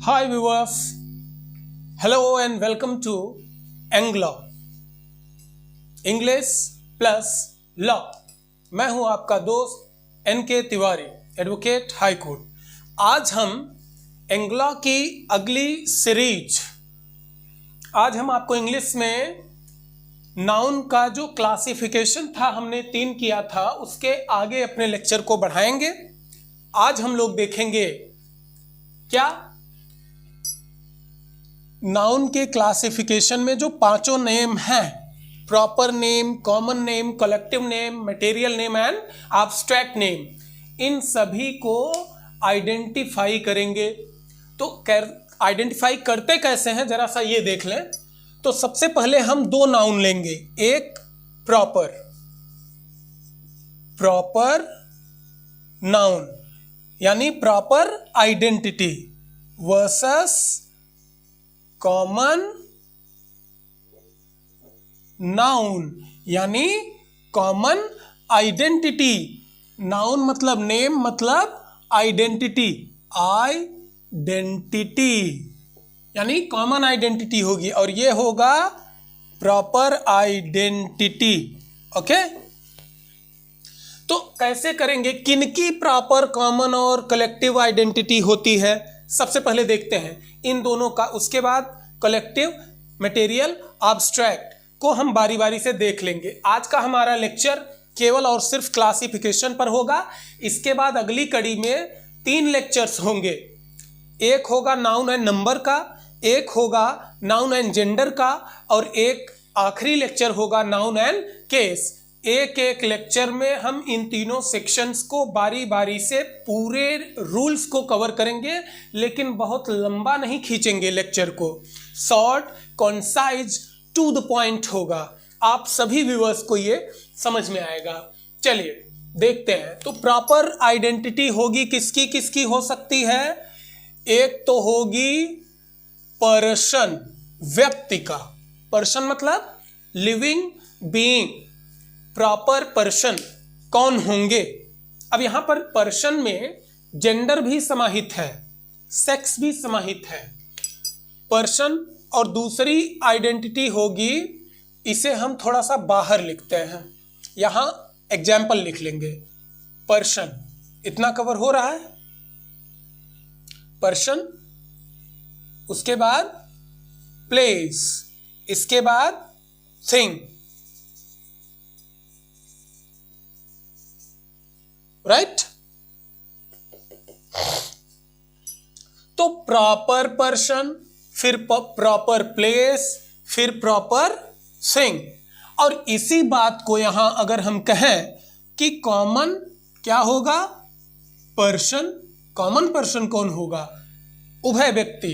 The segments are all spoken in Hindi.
Hi viewers, hello and welcome to Anglo English plus Law। मैं हूं आपका दोस्त NK Tiwari, advocate high court. आज हम एंग्लो की अगली सीरीज, आज हम आपको इंग्लिश में नाउन का जो क्लासिफिकेशन था हमने 3 किया था, उसके आगे अपने लेक्चर को बढ़ाएंगे। आज हम लोग देखेंगे क्या नाउन के क्लासिफिकेशन में जो 5 नेम हैं, proper name, common name, collective name, material name and abstract name, इन सभी को आइडेंटिफाई करेंगे। तो आइडेंटिफाई करते कैसे हैं जरा सा ये देख लें। तो सबसे पहले हम 2 नाउन लेंगे, एक प्रॉपर नाउन यानी proper identity versus common noun यानी कॉमन आइडेंटिटी। नाउन मतलब नेम, मतलब आइडेंटिटी, यानी कॉमन आइडेंटिटी होगी और ये होगा प्रॉपर आइडेंटिटी। ओके, तो कैसे करेंगे, किनकी प्रॉपर, कॉमन और कलेक्टिव आइडेंटिटी होती है, सबसे पहले देखते हैं इन दोनों का। उसके बाद कलेक्टिव, मटेरियल, एब्स्ट्रैक्ट को हम बारी बारी से देख लेंगे। आज का हमारा लेक्चर केवल और सिर्फ क्लासिफिकेशन पर होगा। इसके बाद अगली कड़ी में 3 लेक्चर्स होंगे, एक होगा नाउन एंड नंबर का, एक होगा नाउन एंड जेंडर का और एक आखिरी लेक्चर होगा नाउन एंड केस। एक एक लेक्चर में हम इन तीनों सेक्शंस को बारी बारी से पूरे रूल्स को कवर करेंगे, लेकिन बहुत लंबा नहीं खींचेंगे लेक्चर को, short, concise, to the point होगा। आप सभी व्यूअर्स को ये समझ में आएगा। चलिए देखते हैं। तो प्रॉपर आइडेंटिटी होगी किसकी किसकी हो सकती है। एक तो होगी पर्सन, व्यक्ति का। पर्सन मतलब लिविंग बीइंग। प्रॉपर पर्सन कौन होंगे। अब यहां पर पर्सन में जेंडर भी समाहित है, सेक्स भी समाहित है। पर्सन और दूसरी आइडेंटिटी होगी, इसे हम थोड़ा सा बाहर लिखते हैं, यहां एग्जाम्पल लिख लेंगे। पर्सन, इतना कवर हो रहा है, पर्सन, उसके बाद प्लेस, इसके बाद थिंग, राइट। तो प्रॉपर पर्सन, फिर प्रॉपर प्लेस, फिर प्रॉपर थिंग। और इसी बात को यहां अगर हम कहें कि कॉमन क्या होगा, पर्सन, कॉमन पर्सन कौन होगा, उभय व्यक्ति,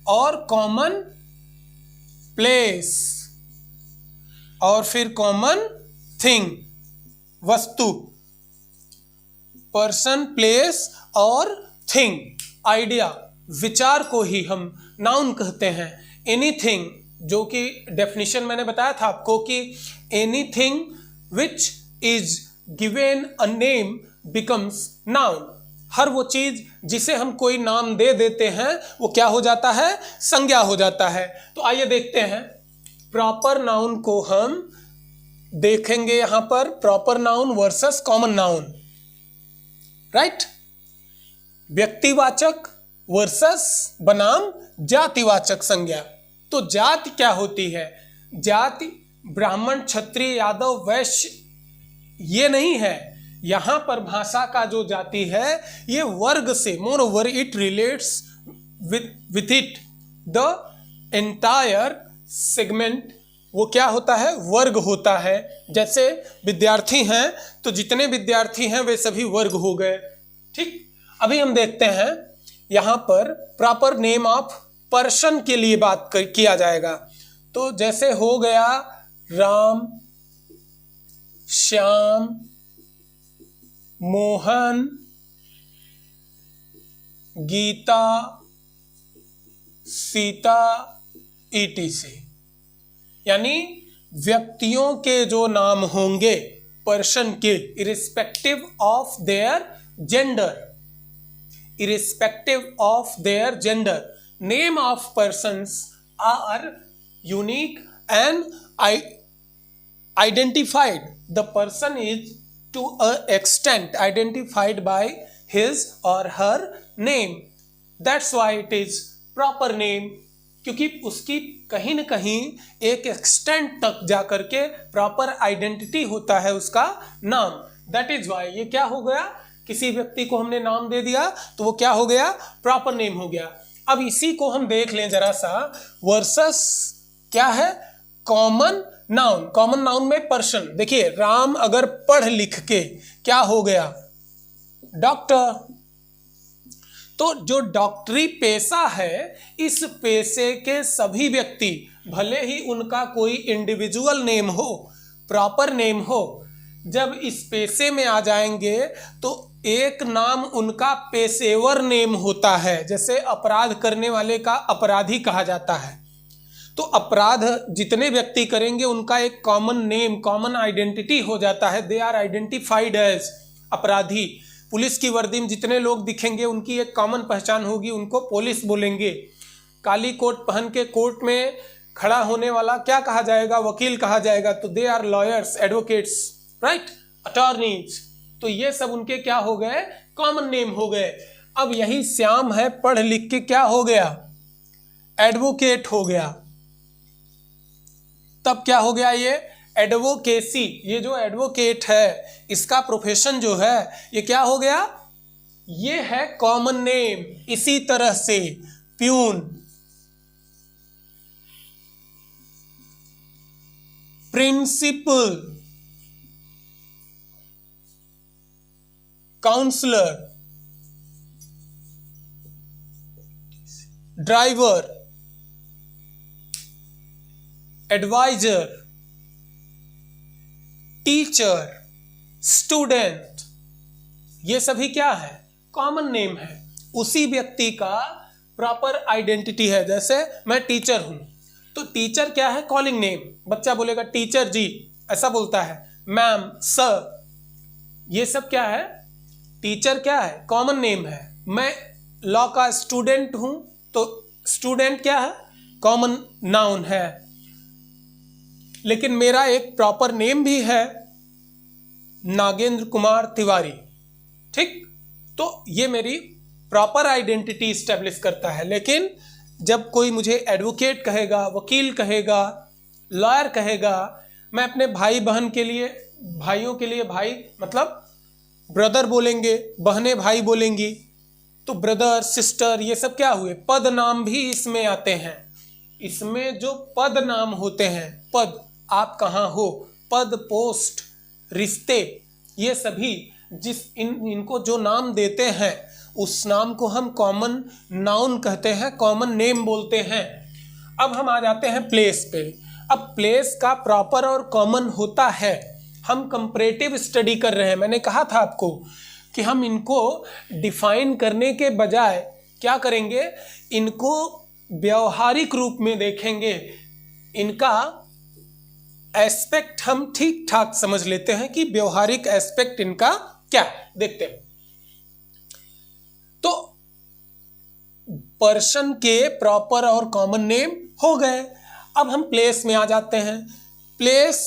और कॉमन प्लेस, और फिर कॉमन थिंग, वस्तु। पर्सन, प्लेस और थिंग, आइडिया, विचार को ही हम नाउन कहते हैं। एनीथिंग, जो कि डेफिनेशन मैंने बताया था आपको कि anything which is given a name becomes noun. हर वो चीज जिसे हम कोई नाम दे देते हैं वो क्या हो जाता है, संज्ञा हो जाता है। तो आइए देखते हैं, प्रॉपर नाउन को हम देखेंगे यहां पर, proper noun versus common noun, right. व्यक्तिवाचक वर्सेस बनाम जातिवाचक संज्ञा। तो जाति क्या होती है, जाति ब्राह्मण, क्षत्रिय, यादव, वैश्य ये नहीं है। यहां पर भाषा का जो जाति है ये वर्ग से, more over it relates with it the entire segment. वो क्या होता है, वर्ग होता है। जैसे विद्यार्थी हैं तो जितने विद्यार्थी हैं वे सभी वर्ग हो गए, ठीक। अभी हम देखते हैं यहां पर प्रॉपर नेम ऑफ पर्सन के लिए बात किया जाएगा। तो जैसे हो गया राम, श्याम, मोहन, गीता, सीता, ETC, यानी व्यक्तियों के जो नाम होंगे पर्सन के, irrespective of their gender, irrespective of their gender. Name of persons are unique and identified. The person is to an extent identified by his or her name. That's why it is proper name, क्योंकि उसकी कहीं न कहीं एक एक्सटेंट तक जाकर के प्रॉपर आइडेंटिटी होता है उसका नाम. दैट इज वाई ये क्या हो गया, किसी व्यक्ति को हमने नाम दे दिया तो वो क्या हो गया, प्रॉपर नेम हो गया. अब इसी को हम देख लें जरा सा, वर्सेस क्या है, कॉमन नाउन. कॉमन नाउन में पर्सन. देखिए राम अगर पढ़ लिख के क्या हो गया, डॉक्टर. तो जो डॉक्टरी पेशा है, इस पेशे के सभी व्यक्ति, भले ही उनका कोई इंडिविजुअल नेम हो, प्रॉपर नेम हो, जब इस पेशे में आ जाएंगे तो एक नाम उनका पेशेवर नेम होता है. जैसे अपराध करने वाले का अपराधी कहा जाता है, तो अपराध जितने व्यक्ति करेंगे उनका एक कॉमन नेम, कॉमन आइडेंटिटी हो जाता है. दे आर आइडेंटिफाइड एज अपराधी. पुलिस की वर्दी में जितने लोग दिखेंगे उनकी एक कॉमन पहचान होगी, उनको पुलिस बोलेंगे. काली कोट पहन के कोर्ट में खड़ा होने वाला क्या कहा जाएगा, वकील कहा जाएगा. तो they are lawyers, advocates, right, attorneys. तो ये सब उनके क्या हो गए, कॉमन नेम हो गए. अब यही श्याम है, पढ़ लिख के क्या हो गया, एडवोकेट हो गया. तब क्या हो गया, ये एडवोकेसी. ये जो एडवोकेट है इसका प्रोफेशन जो है ये क्या हो गया, ये है कॉमन नेम. इसी तरह से peon, principal, counsellor, driver, adviser, teacher, student, ये सभी क्या है, कॉमन नेम है. उसी व्यक्ति का प्रॉपर आइडेंटिटी है. जैसे मैं टीचर हूं तो टीचर क्या है, कॉलिंग नेम. बच्चा बोलेगा टीचर जी, ऐसा बोलता है. मैम, सर, ये सब क्या है, टीचर क्या है, कॉमन नेम है. मैं लॉ का स्टूडेंट हूं तो स्टूडेंट क्या है, कॉमन नाउन है. लेकिन मेरा एक प्रॉपर नेम भी है, नागेंद्र कुमार तिवारी. ठीक, तो ये मेरी प्रॉपर आइडेंटिटी स्टैब्लिश करता है. लेकिन जब कोई मुझे एडवोकेट कहेगा, वकील कहेगा, लॉयर कहेगा, मैं अपने भाई बहन के लिए, भाइयों के लिए भाई मतलब ब्रदर बोलेंगे, बहनें भाई बोलेंगी, तो ब्रदर, सिस्टर, ये सब क्या हुए, पद नाम भी इसमें आते हैं. इसमें जो पद नाम होते हैं, पद, आप कहाँ हो, पद, पोस्ट, रिश्ते, ये सभी इनको जो नाम देते हैं उस नाम को हम कॉमन नाउन कहते हैं, कॉमन नेम बोलते हैं. अब हम आ जाते हैं प्लेस पे. अब प्लेस का प्रॉपर और कॉमन होता है. हम कंपैरेटिव स्टडी कर रहे हैं. मैंने कहा था आपको कि हम इनको डिफाइन करने के बजाय क्या करेंगे, इनको व्यवहारिक रूप में देखेंगे. इनका एस्पेक्ट हम ठीक ठाक समझ लेते हैं कि व्यवहारिक एस्पेक्ट इनका क्या है. देखते हैं. तो पर्सन के प्रॉपर और कॉमन नेम हो गए. अब हम प्लेस में आ जाते हैं. प्लेस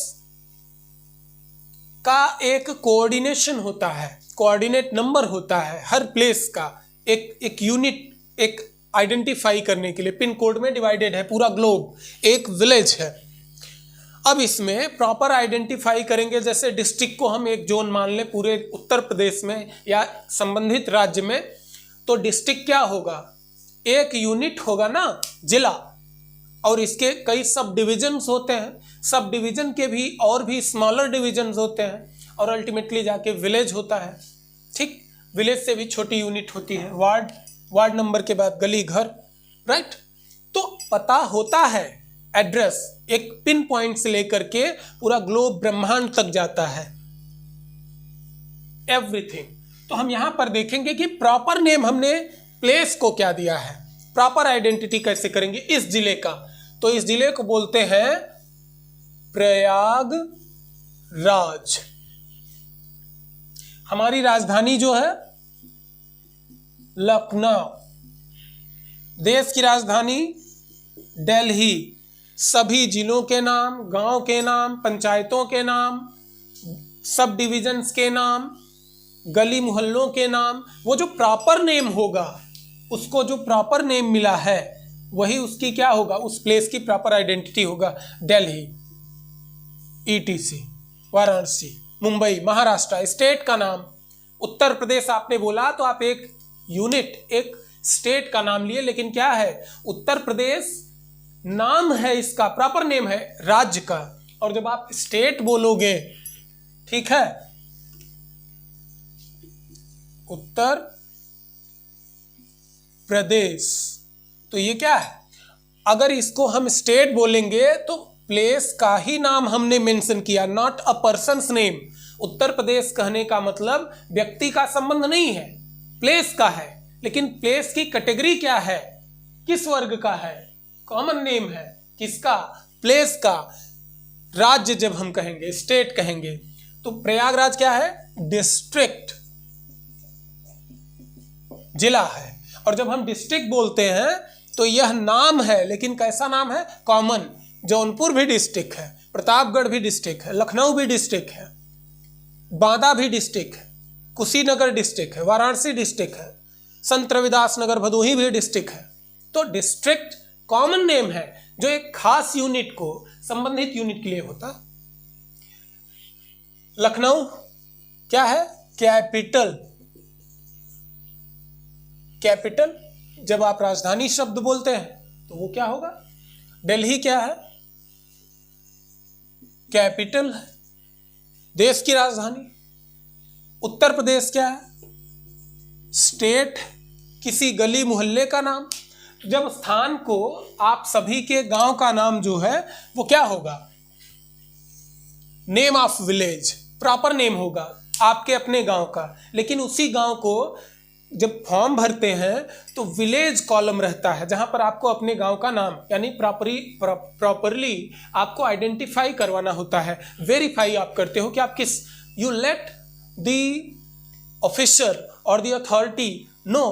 का एक कोऑर्डिनेशन होता है, कोऑर्डिनेट नंबर होता है हर प्लेस का. एक यूनिट, एक आइडेंटिफाई करने के लिए पिन कोड में डिवाइडेड है पूरा ग्लोब, एक विलेज है. अब इसमें प्रॉपर आइडेंटिफाई करेंगे. जैसे डिस्ट्रिक्ट को हम एक जोन मान लें पूरे उत्तर प्रदेश में या संबंधित राज्य में, तो डिस्ट्रिक्ट क्या होगा, एक यूनिट होगा ना, जिला. और इसके कई सब डिविजन्स होते हैं. सब डिवीजन के भी और भी स्मॉलर डिविजन्स होते हैं, और अल्टीमेटली जाके विलेज होता है. ठीक, विलेज से भी छोटी यूनिट होती है, वार्ड, वार्ड नंबर के बाद गली, घर, राइट. तो पता होता है, एड्रेस एक पिन पॉइंट से लेकर के पूरा ग्लोब, ब्रह्मांड तक जाता है, एवरीथिंग. तो हम यहां पर देखेंगे कि प्रॉपर नेम हमने प्लेस को क्या दिया है, प्रॉपर आइडेंटिटी कैसे करेंगे इस जिले का. तो इस जिले को बोलते हैं प्रयागराज. हमारी राजधानी जो है लखनऊ। देश की राजधानी दिल्ली। सभी जिलों के नाम, गांव के नाम, पंचायतों के नाम, सब डिविजन्स के नाम, गली मोहल्लों के नाम, वो जो प्रॉपर नेम होगा, उसको जो प्रॉपर नेम मिला है वही उसकी क्या होगा, उस प्लेस की प्रॉपर आइडेंटिटी होगा। दिल्ली, ETC, वाराणसी, मुंबई, महाराष्ट्र। स्टेट का नाम, उत्तर प्रदेश आपने बोला तो आप एक यूनिट, एक स्टेट का नाम लिए, लेकिन क्या है, उत्तर प्रदेश नाम है, इसका प्रॉपर नेम है राज्य का। और जब आप स्टेट बोलोगे, ठीक है, उत्तर प्रदेश, तो ये क्या है, अगर इसको हम स्टेट बोलेंगे तो प्लेस का ही नाम हमने मेंशन किया, not a persons name. Uttar Pradesh कहने का मतलब व्यक्ति का संबंध नहीं है, प्लेस का है। लेकिन प्लेस की कैटेगरी क्या है, किस वर्ग का है, कॉमन नेम है, किसका, प्लेस का। राज्य जब हम कहेंगे, स्टेट कहेंगे, तो प्रयागराज क्या है, डिस्ट्रिक्ट, जिला है। और जब हम डिस्ट्रिक्ट बोलते हैं तो यह नाम है, लेकिन कैसा नाम है, कॉमन। जौनपुर भी डिस्ट्रिक्ट है, प्रतापगढ़ भी डिस्ट्रिक्ट है, लखनऊ भी डिस्ट्रिक्ट है, बांदा भी डिस्ट्रिक्ट है, कुशीनगर डिस्ट्रिक्ट है, वाराणसी डिस्ट्रिक्ट है, संत रविदास नगर भदोही भी डिस्ट्रिक्ट है। तो डिस्ट्रिक्ट कॉमन नेम है जो एक खास यूनिट को, संबंधित यूनिट के लिए होता। लखनऊ क्या है, कैपिटल। कैपिटल, जब आप राजधानी शब्द बोलते हैं तो वो क्या होगा, दिल्ली क्या है, कैपिटल है, देश की राजधानी। उत्तर प्रदेश क्या है, स्टेट, किसी गली मोहल्ले का नाम। जब स्थान को, आप सभी के गांव का नाम जो है वो क्या होगा, name of village, proper name होगा आपके अपने गांव का। लेकिन उसी गांव को जब फॉर्म भरते हैं तो विलेज कॉलम रहता है, जहां पर आपको अपने गांव का नाम यानी प्रॉपरली आपको आइडेंटिफाई करवाना होता है, वेरीफाई आप करते हो कि आप किस, यू लेट द ऑफिसर और the authority know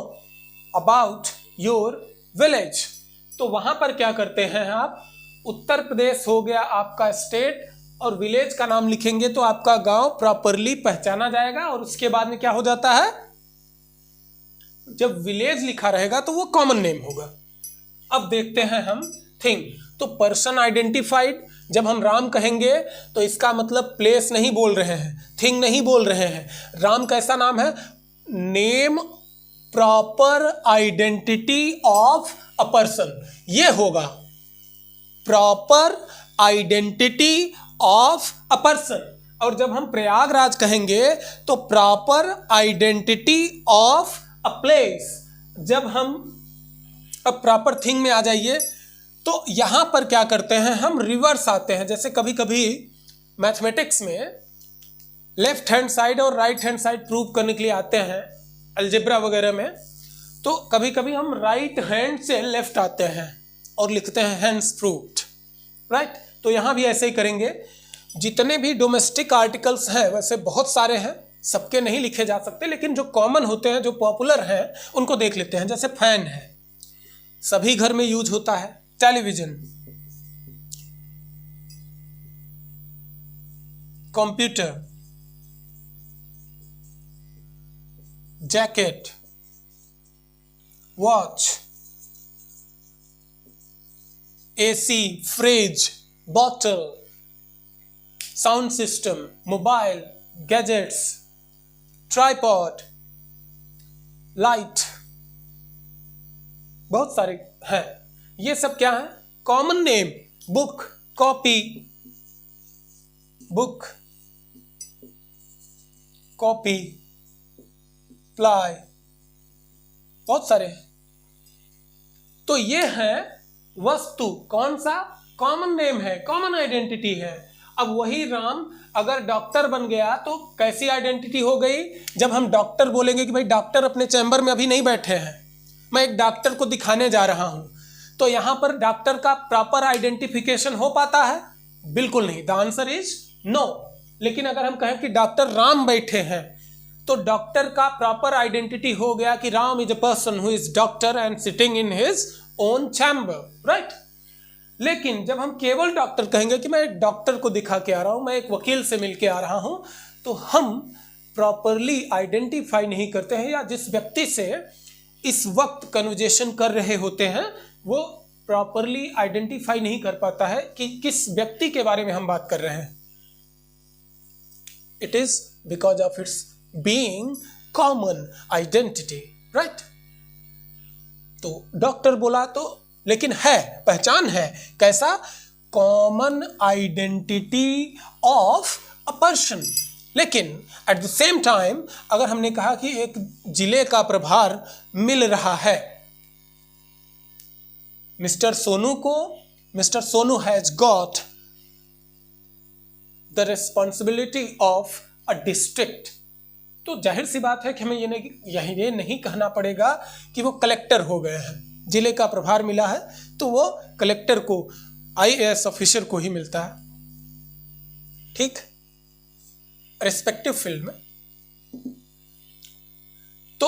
about your village. तो वहां पर क्या करते हैं आप, उत्तर प्रदेश हो गया आपका स्टेट, और विलेज का नाम लिखेंगे तो आपका गांव प्रॉपरली पहचाना जाएगा। और उसके बाद में क्या हो जाता है, जब विलेज लिखा रहेगा तो वो कॉमन नेम होगा। अब देखते हैं हम थिंग। तो पर्सन आइडेंटिफाइड, जब हम राम कहेंगे तो इसका मतलब प्लेस नहीं बोल रहे हैं, थिंग नहीं बोल रहे हैं। राम कैसा नाम है, name proper identity of a person, ये होगा proper identity of a person. और जब हम प्रयागराज कहेंगे तो proper identity of a place. जब हम, अब प्रॉपर थिंग में आ जाइए, तो यहां पर क्या करते हैं हम, रिवर्स आते हैं। जैसे कभी कभी मैथमेटिक्स में लेफ्ट हैंड साइड और राइट हैंड साइड प्रूव करने के लिए आते हैं, अलजेब्रा वगैरह में, तो कभी कभी हम राइट हैंड से लेफ्ट आते हैं और लिखते हैं हैंड्स प्रूव्ड, राइट। तो यहां भी ऐसे ही करेंगे। जितने भी डोमेस्टिक आर्टिकल्स हैं, वैसे बहुत सारे हैं, सबके नहीं लिखे जा सकते, लेकिन जो कॉमन होते हैं, जो पॉपुलर हैं, उनको देख लेते हैं। जैसे फैन है, सभी घर में यूज होता है। Television, computer, jacket, watch, AC, fridge, bottle, sound system, mobile, gadgets, tripod, light, बहुत सारे हैं। ये सब क्या है, common name. Book, copy, book, copy, ply, बहुत सारे हैं। तो ये है वस्तु, कौन सा, कॉमन नेम है, कॉमन आइडेंटिटी है। अब वही राम अगर डॉक्टर बन गया तो कैसी आइडेंटिटी हो गई, जब हम डॉक्टर बोलेंगे कि भाई डॉक्टर अपने चैम्बर में अभी नहीं बैठे हैं, मैं एक डॉक्टर को दिखाने जा रहा हूं, तो यहां पर डॉक्टर का प्रॉपर आइडेंटिफिकेशन हो पाता है, बिल्कुल नहीं। The answer is no. लेकिन अगर हम कहें कि डॉक्टर राम बैठे हैं, तो डॉक्टर का प्रॉपर आइडेंटिटी हो गया कि Ram is a person who is doctor and sitting in his own chamber, right. लेकिन जब हम केवल डॉक्टर कहेंगे कि मैं एक डॉक्टर को दिखा के आ रहा हूं, मैं एक वकील से मिल के आ रहा हूं, तो हम प्रॉपरली आइडेंटिफाई नहीं करते हैं, या जिस व्यक्ति से इस वक्त कन्वर्जेशन कर रहे होते हैं वो प्रॉपरली आइडेंटिफाई नहीं कर पाता है कि किस व्यक्ति के बारे में हम बात कर रहे हैं। It is because of its being common identity, right. तो डॉक्टर बोला तो, लेकिन है, पहचान है, कैसा? Common identity of a person. लेकिन एट द सेम टाइम अगर हमने कहा कि एक जिले का प्रभार मिल रहा है मिस्टर सोनू को, mister Sonu has got the responsibility of a district, तो जाहिर सी बात है कि हमें ये नहीं कहना पड़ेगा कि वो कलेक्टर हो गए हैं। जिले का प्रभार मिला है तो वो कलेक्टर को, आईएएस ऑफिसर को ही मिलता है, ठीक, रिस्पेक्टिव फील्ड में। तो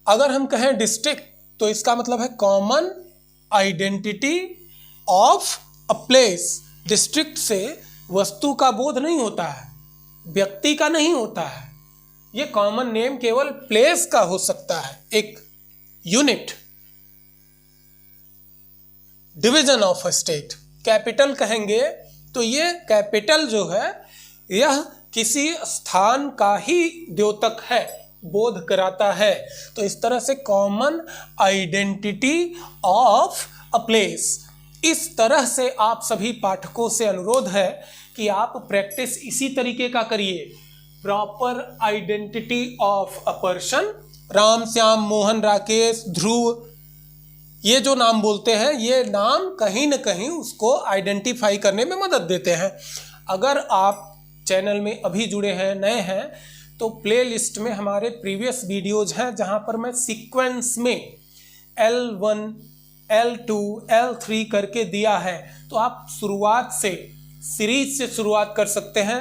अगर हम कहें डिस्ट्रिक्ट तो इसका मतलब है common identity of a place. District से वस्तु का बोध नहीं होता है, व्यक्ति का नहीं होता है। ये कॉमन नेम केवल प्लेस का हो सकता है, एक unit, division of a state. Capital कहेंगे तो ये कैपिटल जो है यह किसी स्थान का ही द्योतक है, बोध कराता है। तो इस तरह से common identity of a place. इस तरह से आप सभी पाठकों से अनुरोध है कि आप प्रैक्टिस इसी तरीके का करिए। Proper identity of a person, Ram, Shyam, Mohan, Rakesh, Dhruv, ये जो नाम बोलते हैं, ये नाम कहीं न कहीं उसको आइडेंटिफाई करने में मदद देते हैं। अगर आप चैनल में अभी जुड़े हैं, नए हैं, तो प्लेलिस्ट में हमारे प्रीवियस वीडियोज हैं जहां पर मैं सीक्वेंस में L1, L2, L3 करके दिया है। तो आप शुरुआत से, सीरीज से शुरुआत कर सकते हैं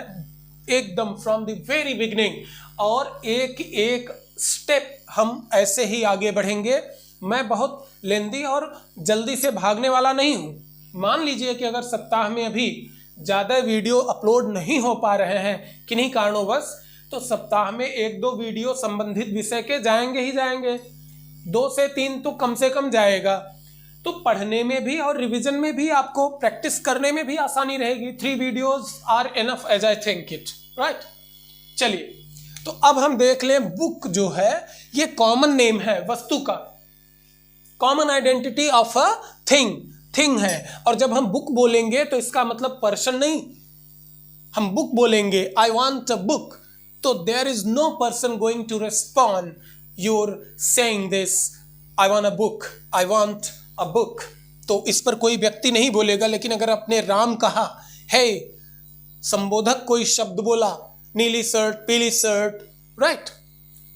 एकदम फ्रॉम द वेरी बिगिनिंग, और एक एक स्टेप हम ऐसे ही आगे बढ़ेंगे। मैं बहुत लेंदी और जल्दी से भागने वाला नहीं हूं। मान लीजिए कि अगर सप्ताह में अभी ज़्यादा वीडियो अपलोड नहीं हो पा रहे हैं किन्हीं कारणोंवश, तो सप्ताह में 1-2 वीडियो संबंधित विषय के जाएंगे ही जाएंगे, 2 से 3 तो कम से कम जाएगा। तो पढ़ने में भी और रिवीजन में भी, आपको प्रैक्टिस करने में भी आसानी रहेगी। 3 videos are enough as I think it, right. चलिए, तो अब हम देख लें, बुक जो है ये कॉमन नेम है वस्तु का, common identity of a thing है। और जब हम बुक बोलेंगे तो इसका मतलब पर्सन नहीं। हम बुक बोलेंगे, आई वांट अ बुक, तो there is no person going to respond your saying this, I want a book, I want a book. तो इस पर कोई व्यक्ति नहीं बोलेगा। लेकिन अगर अपने राम कहा, हे, संबोधक कोई शब्द बोला, नीली शर्ट, पीली शर्ट, राइट,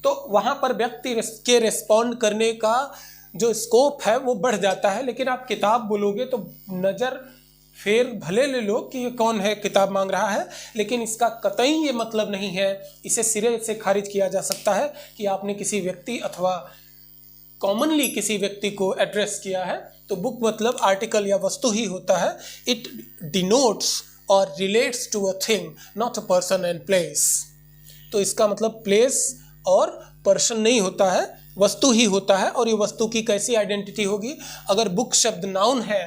तो वहां पर व्यक्ति के रिस्पॉन्ड करने का जो स्कोप है वो बढ़ जाता है। लेकिन आप किताब बोलोगे तो नज़र फेर भले ले लो कि ये कौन है किताब मांग रहा है, लेकिन इसका कतई ये मतलब नहीं है, इसे सिरे से खारिज किया जा सकता है कि आपने किसी व्यक्ति अथवा कॉमनली किसी व्यक्ति को एड्रेस किया है। तो बुक मतलब आर्टिकल या वस्तु ही होता है। इट डिनोट्स और relates to a thing, not a person and place. तो इसका मतलब प्लेस और पर्सन नहीं होता है, वस्तु ही होता है। और ये वस्तु की कैसी आइडेंटिटी होगी? अगर बुक शब्द नाउन है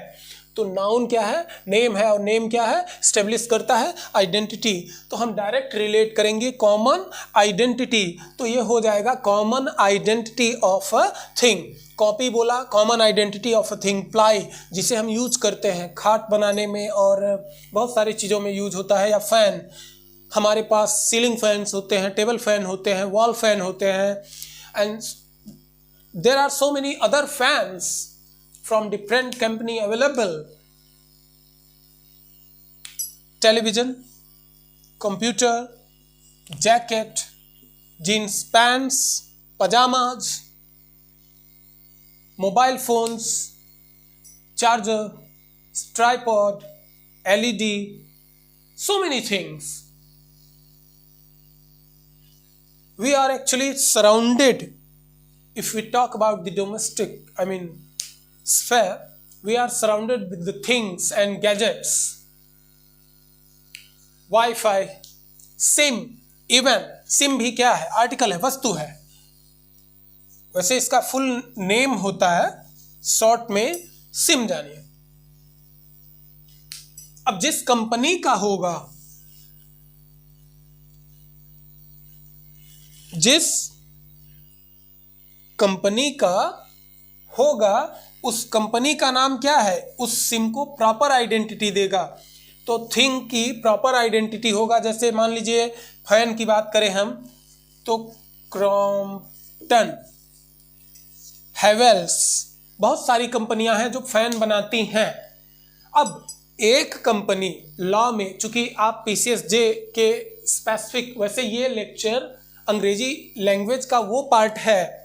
तो नाउन क्या है? नेम है। और नेम क्या है? स्टेब्लिश करता है आइडेंटिटी। तो हम डायरेक्ट रिलेट करेंगे कॉमन आइडेंटिटी, तो ये हो जाएगा common identity of a thing. Copy बोला, common identity of a thing. प्लाई, जिसे हम यूज करते हैं खाट बनाने में और बहुत सारी चीज़ों में यूज होता है। या फैन, हमारे पास सीलिंग फैंस होते हैं, टेबल फैन होते हैं, वॉल फैन होते हैं, and there are so many other fans from different company available. Television, computer, jacket, jeans pants, pajamas, mobile phones, charger, tripod, LED, so many things. we are actually surrounded. If we talk about the domestic, sphere, we are surrounded with the things and gadgets. Wi-Fi, SIM, even SIM भी क्या है? आर्टिकल है, वस्तु है। वैसे इसका फुल नेम होता है, शॉर्ट में SIM जानिए। अब जिस कंपनी का होगा, जिस कंपनी का होगा उस कंपनी का नाम क्या है? उस सिम को प्रॉपर आइडेंटिटी देगा। तो थिंग की प्रॉपर आइडेंटिटी होगा। जैसे मान लीजिए फैन की बात करें हम, तो क्रॉम्पटन, हैवेल्स, बहुत सारी कंपनियां हैं जो फैन बनाती हैं। अब एक कंपनी लॉ में, चूंकि आप PCSJ के स्पेसिफिक, वैसे ये लेक्चर अंग्रेजी लैंग्वेज का वो पार्ट है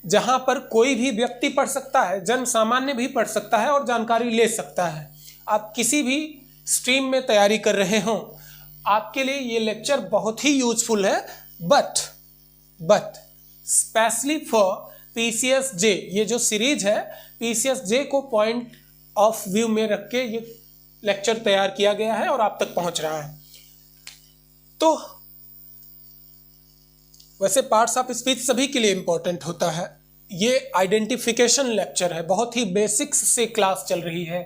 जहां पर कोई भी व्यक्ति पढ़ सकता है, जन सामान्य भी पढ़ सकता है और जानकारी ले सकता है। आप किसी भी स्ट्रीम में तैयारी कर रहे हो, आपके लिए ये लेक्चर बहुत ही यूजफुल है। बट स्पेशली फॉर PCSJ, ये जो सीरीज है PCSJ को पॉइंट ऑफ व्यू में रख के ये लेक्चर तैयार किया गया है और आप तक पहुंच रहा है। तो वैसे पार्ट्स ऑफ स्पीच सभी के लिए इंपॉर्टेंट होता है। ये आइडेंटिफिकेशन लेक्चर है, बहुत ही बेसिक्स से क्लास चल रही है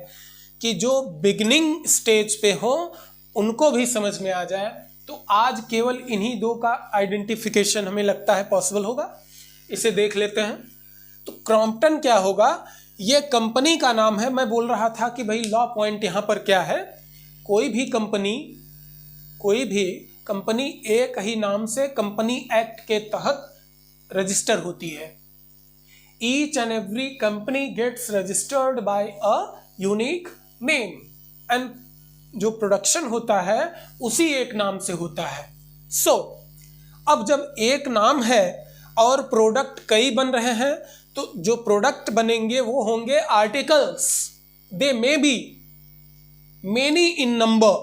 कि जो बिगिनिंग स्टेज पे हो उनको भी समझ में आ जाए। तो आज केवल इन्हीं दो का आइडेंटिफिकेशन हमें लगता है पॉसिबल होगा। इसे देख लेते हैं। तो क्रॉम्पटन क्या होगा? ये कंपनी का नाम है। मैं बोल रहा था कि भाई लॉ पॉइंट यहाँ पर क्या है, कोई भी कंपनी एक ही नाम से कंपनी एक्ट के तहत रजिस्टर होती है। Each and every company gets registered by a unique name, and जो प्रोडक्शन होता है उसी एक नाम से होता है। अब जब एक नाम है और प्रोडक्ट कई बन रहे हैं, तो जो प्रोडक्ट बनेंगे वो होंगे articles. They may be many in number,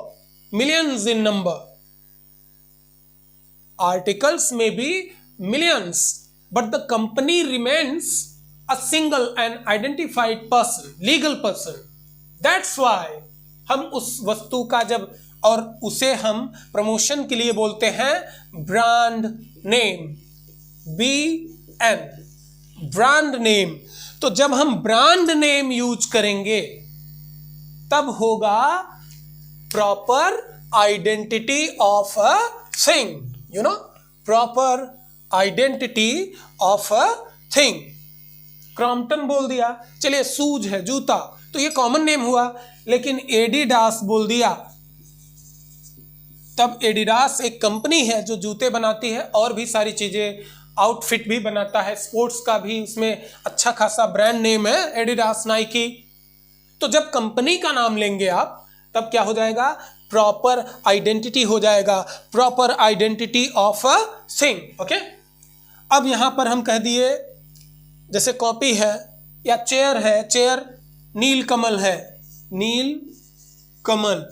millions in number. Articles may be millions, but the company remains a single and identified person, legal person. That's why हम उस वस्तु का जब, और उसे हम प्रमोशन के लिए बोलते हैं brand name, BN, brand name. तो जब हम ब्रांड नेम यूज करेंगे तब होगा proper identity of a thing, proper identity of a thing। Crompton बोल दिया, चलिए शूज है, जूता, तो ये कॉमन नेम हुआ। लेकिन एडिडास बोल दिया, तब एडिडास एक कंपनी है जो जूते बनाती है और भी सारी चीजें, आउटफिट भी बनाता है, स्पोर्ट्स का भी उसमें अच्छा खासा ब्रांड नेम है एडिडास, नाइकी। तो जब कंपनी का नाम लेंगे आप, तब क्या हो जाएगा? प्रॉपर आइडेंटिटी हो जाएगा, proper identity of a thing. Okay, अब यहां पर हम कह दिए, जैसे कॉपी है या चेयर है, चेयर नीलकमल है, नीलकमल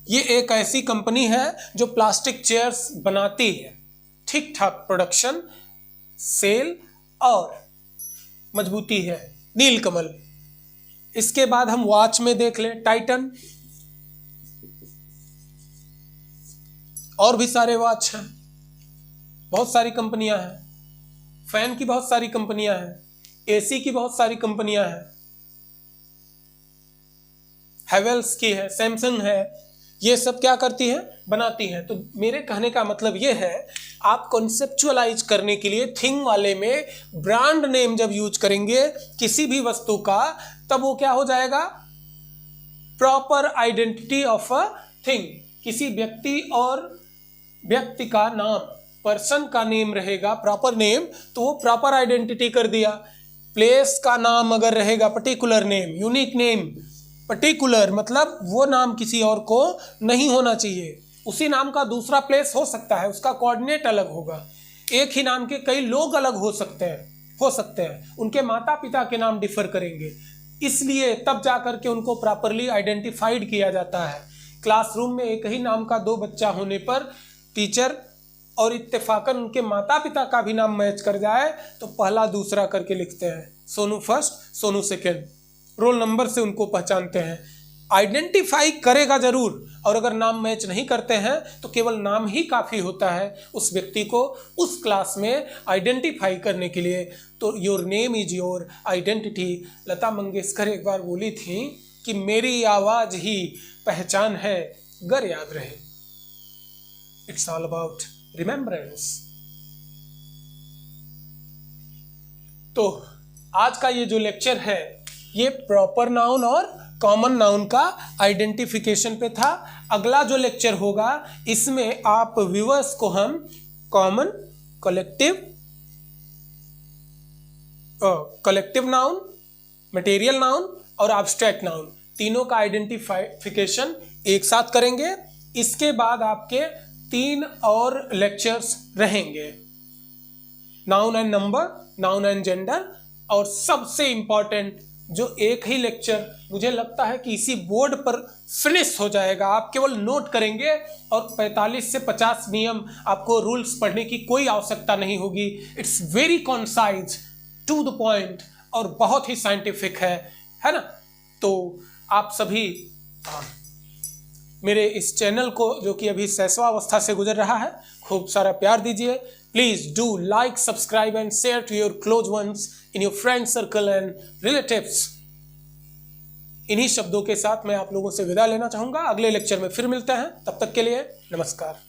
ये एक ऐसी कंपनी है जो प्लास्टिक चेयर्स बनाती है, ठीक ठाक प्रोडक्शन, सेल और मजबूती है, नीलकमल। इसके बाद हम वॉच में देख लें, टाइटन, और भी सारे वॉच हैं, बहुत सारी कंपनियां हैं, फैन की बहुत सारी कंपनियां हैं, AC की बहुत सारी कंपनियां हैं, हैवेल्स की है, सैमसंग है, ये सब क्या करती है? बनाती है। तो मेरे कहने का मतलब ये है, आप कॉन्सेप्चुअलाइज करने के लिए थिंग वाले में ब्रांड नेम जब यूज करेंगे किसी भी वस्तु का, तब वो क्या हो जाएगा? Proper identity of a thing. किसी व्यक्ति और व्यक्ति का नाम, पर्सन का नेम रहेगा प्रॉपर नेम, तो वो प्रॉपर आइडेंटिटी कर दिया। प्लेस का नाम अगर रहेगा particular name, unique name, particular मतलब वो नाम किसी और को नहीं होना चाहिए। उसी नाम का दूसरा प्लेस हो सकता है, उसका कोऑर्डिनेट अलग होगा। एक ही नाम के कई लोग अलग हो सकते हैं, उनके माता पिता के नाम डिफर करेंगे, इसलिए तब जाकर के उनको प्रॉपरली आइडेंटिफाइड किया जाता है। क्लासरूम में एक ही नाम का 2 बच्चा होने पर टीचर और इत्तेफाकन उनके माता पिता का भी नाम मैच कर जाए तो पहला दूसरा करके लिखते हैं, Sonu first Sonu second, roll number से उनको पहचानते हैं। आइडेंटिफाई करेगा जरूर, और अगर नाम मैच नहीं करते हैं तो केवल नाम ही काफ़ी होता है उस व्यक्ति को उस क्लास में आइडेंटिफाई करने के लिए। तो your name is your identity. Lata Mangeshkar एक बार बोली थी कि मेरी आवाज़ ही पहचान है, गर याद रहे। It's all about remembrance. तो आज का ये जो लेक्चर है ये प्रॉपर नाउन और कॉमन नाउन का आइडेंटिफिकेशन पे था। अगला जो लेक्चर होगा इसमें आप व्यूअर्स को हम common, collective noun, material noun और एब्स्ट्रैक्ट नाउन तीनों का आइडेंटिफिकेशन एक साथ करेंगे। इसके बाद आपके 3 और लेक्चर्स रहेंगे, noun and number, noun and gender, और सबसे इंपॉर्टेंट जो एक ही लेक्चर मुझे लगता है कि इसी बोर्ड पर फिनिश हो जाएगा। आप केवल नोट करेंगे और 45 से 50 नियम, आपको रूल्स पढ़ने की कोई आवश्यकता नहीं होगी। It's very concise, to the point और बहुत ही साइंटिफिक है ना। तो आप सभी मेरे इस चैनल को जो कि अभी शैशवावस्था से गुजर रहा है खूब सारा प्यार दीजिए। Please do like, subscribe and share to your close ones in your friend circle and relatives. इन्हीं शब्दों के साथ मैं आप लोगों से विदा लेना चाहूंगा। अगले लेक्चर में फिर मिलते हैं, तब तक के लिए नमस्कार।